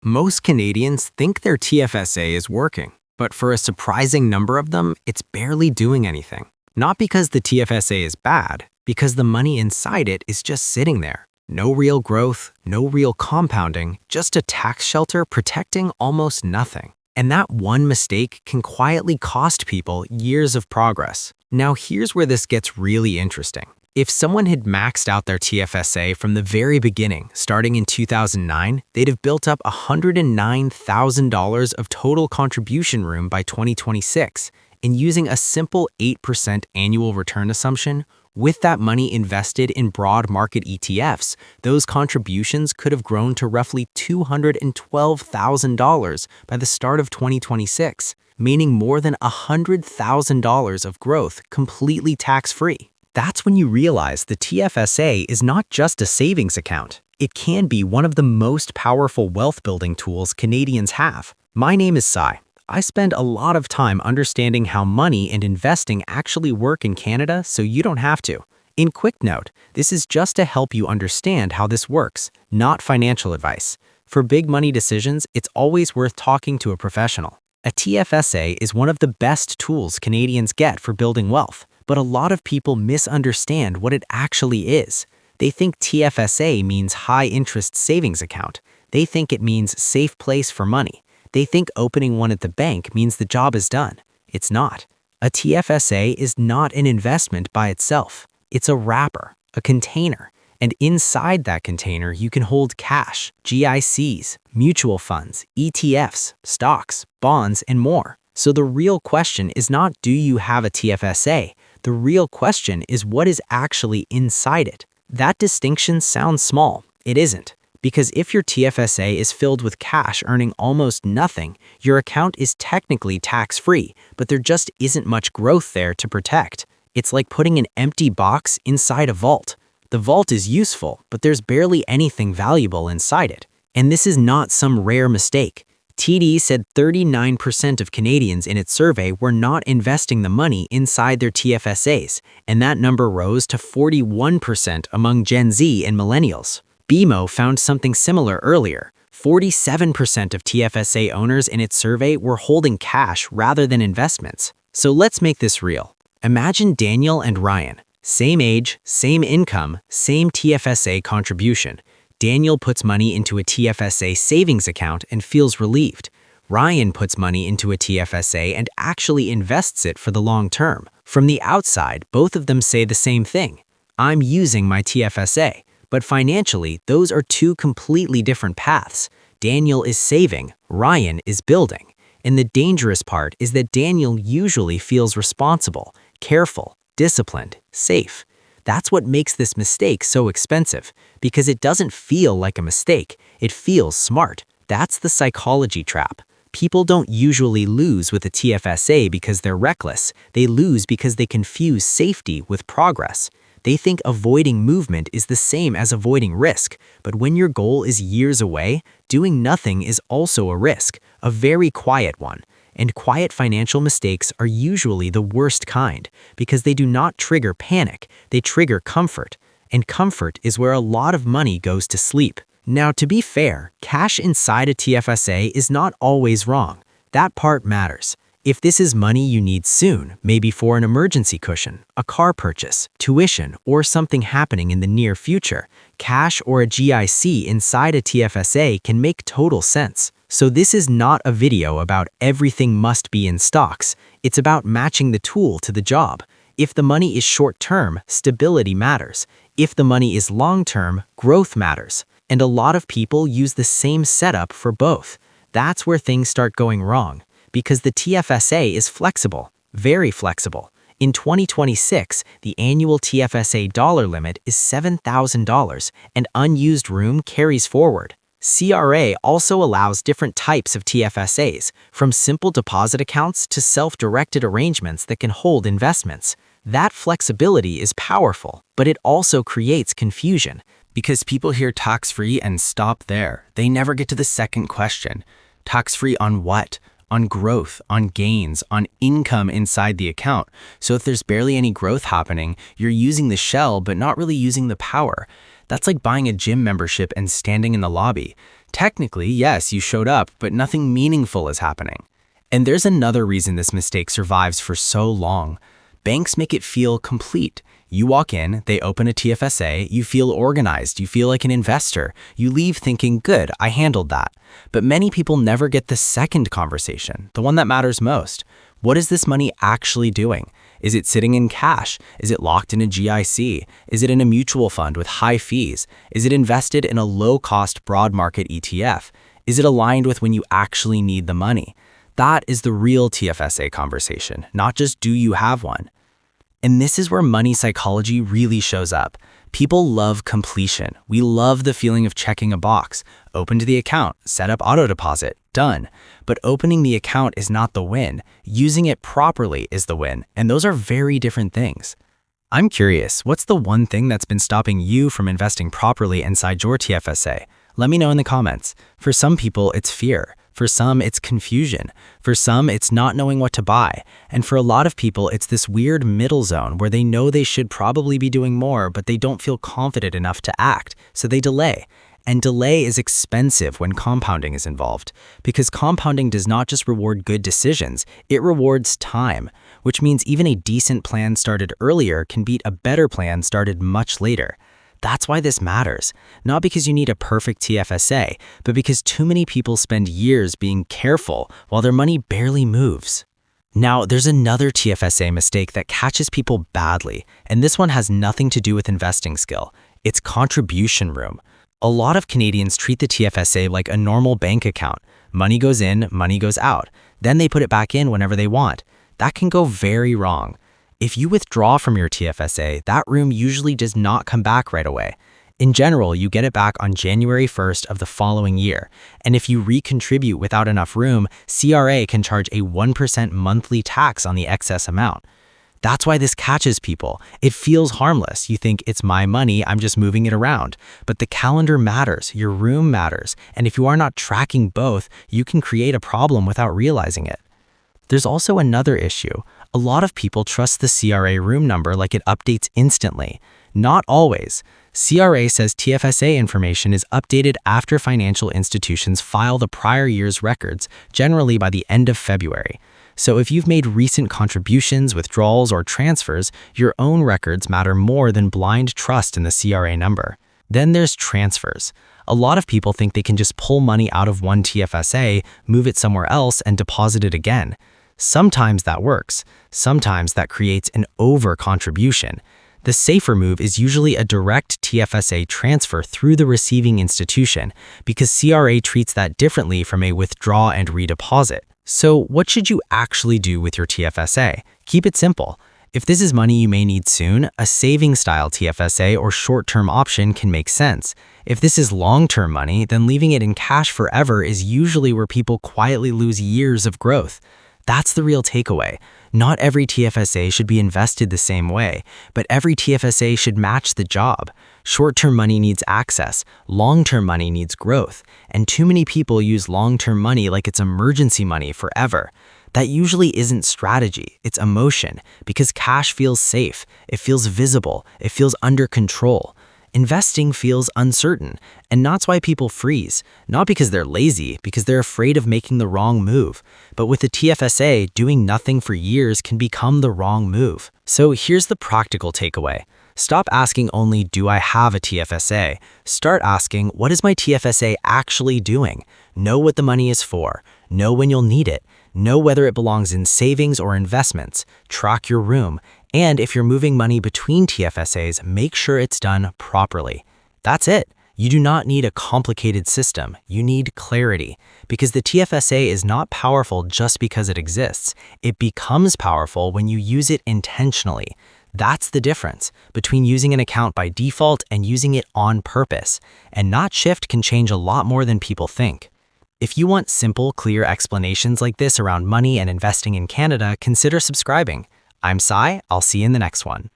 Most Canadians think their TFSA is working, but for a surprising number of them, it's barely doing anything. Not because the TFSA is bad, because the money inside it is just sitting there. No real growth, no real compounding, just a tax shelter protecting almost nothing. And that one mistake can quietly cost people years of progress. Now here's where this gets really interesting. If someone had maxed out their TFSA from the very beginning, starting in 2009, they'd have built up $109,000 of total contribution room by 2026. And using a simple 8% annual return assumption, with that money invested in broad market ETFs, those contributions could have grown to roughly $212,000 by the start of 2026, meaning more than $100,000 of growth completely tax-free. That's when you realize the TFSA is not just a savings account. It can be one of the most powerful wealth-building tools Canadians have. My name is Sai. I spend a lot of time understanding how money and investing actually work in Canada, so you don't have to. In quick note, this is just to help you understand how this works, not financial advice. For big money decisions, it's always worth talking to a professional. A TFSA is one of the best tools Canadians get for building wealth, but a lot of people misunderstand what it actually is. They think TFSA means high-interest savings account. They think it means safe place for money. They think opening one at the bank means the job is done. It's not. A TFSA is not an investment by itself. It's a wrapper, a container. And inside that container, you can hold cash, GICs, mutual funds, ETFs, stocks, bonds, and more. So the real question is not, do you have a TFSA? The real question is, what is actually inside it? That distinction sounds small. It isn't. Because if your TFSA is filled with cash earning almost nothing, your account is technically tax-free, but there just isn't much growth there to protect. It's like putting an empty box inside a vault. The vault is useful, but there's barely anything valuable inside it. And this is not some rare mistake. TD said 39% of Canadians in its survey were not investing the money inside their TFSAs, and that number rose to 41% among Gen Z and millennials. BMO found something similar earlier. 47% of TFSA owners in its survey were holding cash rather than investments. So let's make this real. Imagine Daniel and Ryan. Same age, same income, same TFSA contribution. Daniel puts money into a TFSA savings account and feels relieved. Ryan puts money into a TFSA and actually invests it for the long term. From the outside, both of them say the same thing. I'm using my TFSA. But financially, those are two completely different paths. Daniel is saving, Ryan is building. And the dangerous part is that Daniel usually feels responsible, careful, disciplined, safe. That's what makes this mistake so expensive, because it doesn't feel like a mistake, it feels smart. That's the psychology trap. People don't usually lose with a TFSA because they're reckless. They lose because they confuse safety with progress. They think avoiding movement is the same as avoiding risk, but when your goal is years away, doing nothing is also a risk, a very quiet one. And quiet financial mistakes are usually the worst kind, because they do not trigger panic, they trigger comfort. And comfort is where a lot of money goes to sleep. Now, to be fair, cash inside a TFSA is not always wrong. That part matters. If this is money you need soon, maybe for an emergency cushion, a car purchase, tuition, or something happening in the near future, cash or a GIC inside a TFSA can make total sense. So this is not a video about everything must be in stocks. It's about matching the tool to the job. If the money is short-term, stability matters. If the money is long-term, growth matters. And a lot of people use the same setup for both. That's where things start going wrong. Because the TFSA is flexible, very flexible. In 2026, the annual TFSA dollar limit is $7,000 and unused room carries forward. CRA also allows different types of TFSAs, from simple deposit accounts to self-directed arrangements that can hold investments. That flexibility is powerful, but it also creates confusion. Because people hear tax-free and stop there. They never get to the second question. Tax-free on what? On growth, on gains, on income inside the account. So if there's barely any growth happening, you're using the shell but not really using the power. That's like buying a gym membership and standing in the lobby. Technically, yes, you showed up, but nothing meaningful is happening. And there's another reason this mistake survives for so long. Banks make it feel complete. You walk in, they open a TFSA, you feel organized, you feel like an investor. You leave thinking, good, I handled that. But many people never get the second conversation, the one that matters most. What is this money actually doing? Is it sitting in cash? Is it locked in a GIC? Is it in a mutual fund with high fees? Is it invested in a low-cost broad market ETF? Is it aligned with when you actually need the money? That is the real TFSA conversation, not just do you have one. And this is where money psychology really shows up. People love completion. We love the feeling of checking a box. Open to the account, set up auto deposit, done. But opening the account is not the win. Using it properly is the win. And those are very different things. I'm curious, what's the one thing that's been stopping you from investing properly inside your TFSA? Let me know in the comments. For some people, it's fear. For some, it's confusion. For some, it's not knowing what to buy. And for a lot of people, it's this weird middle zone where they know they should probably be doing more, but they don't feel confident enough to act, so they delay. And delay is expensive when compounding is involved, because compounding does not just reward good decisions, it rewards time, which means even a decent plan started earlier can beat a better plan started much later. That's why this matters, not because you need a perfect TFSA, but because too many people spend years being careful while their money barely moves. Now, there's another TFSA mistake that catches people badly, and this one has nothing to do with investing skill. It's contribution room. A lot of Canadians treat the TFSA like a normal bank account. Money goes in, money goes out. Then they put it back in whenever they want. That can go very wrong. If you withdraw from your TFSA, that room usually does not come back right away. In general, you get it back on January 1st of the following year. And if you recontribute without enough room, CRA can charge a 1% monthly tax on the excess amount. That's why this catches people. It feels harmless. You think it's my money, I'm just moving it around. But the calendar matters, your room matters. And if you are not tracking both, you can create a problem without realizing it. There's also another issue. A lot of people trust the CRA room number like it updates instantly. Not always. CRA says TFSA information is updated after financial institutions file the prior year's records, generally by the end of February. So if you've made recent contributions, withdrawals, or transfers, your own records matter more than blind trust in the CRA number. Then there's transfers. A lot of people think they can just pull money out of one TFSA, move it somewhere else, and deposit it again. Sometimes that works. Sometimes that creates an over-contribution. The safer move is usually a direct TFSA transfer through the receiving institution because CRA treats that differently from a withdraw and redeposit. So what should you actually do with your TFSA? Keep it simple. If this is money you may need soon, a savings-style TFSA or short-term option can make sense. If this is long-term money, then leaving it in cash forever is usually where people quietly lose years of growth. That's the real takeaway. Not every TFSA should be invested the same way, but every TFSA should match the job. Short-term money needs access, long-term money needs growth, and too many people use long-term money like it's emergency money forever. That usually isn't strategy, it's emotion, because cash feels safe, it feels visible, it feels under control. Investing feels uncertain, and that's why people freeze. Not because they're lazy, because they're afraid of making the wrong move. But with a TFSA, doing nothing for years can become the wrong move. So here's the practical takeaway. Stop asking only, do I have a TFSA? Start asking, what is my TFSA actually doing? Know what the money is for. Know when you'll need it. Know whether it belongs in savings or investments. Track your room. And if you're moving money between TFSAs, make sure it's done properly. That's it. You do not need a complicated system. You need clarity. Because the TFSA is not powerful just because it exists. It becomes powerful when you use it intentionally. That's the difference between using an account by default and using it on purpose. And not shift can change a lot more than people think. If you want simple, clear explanations like this around money and investing in Canada, consider subscribing. I'm Sai, I'll see you in the next one.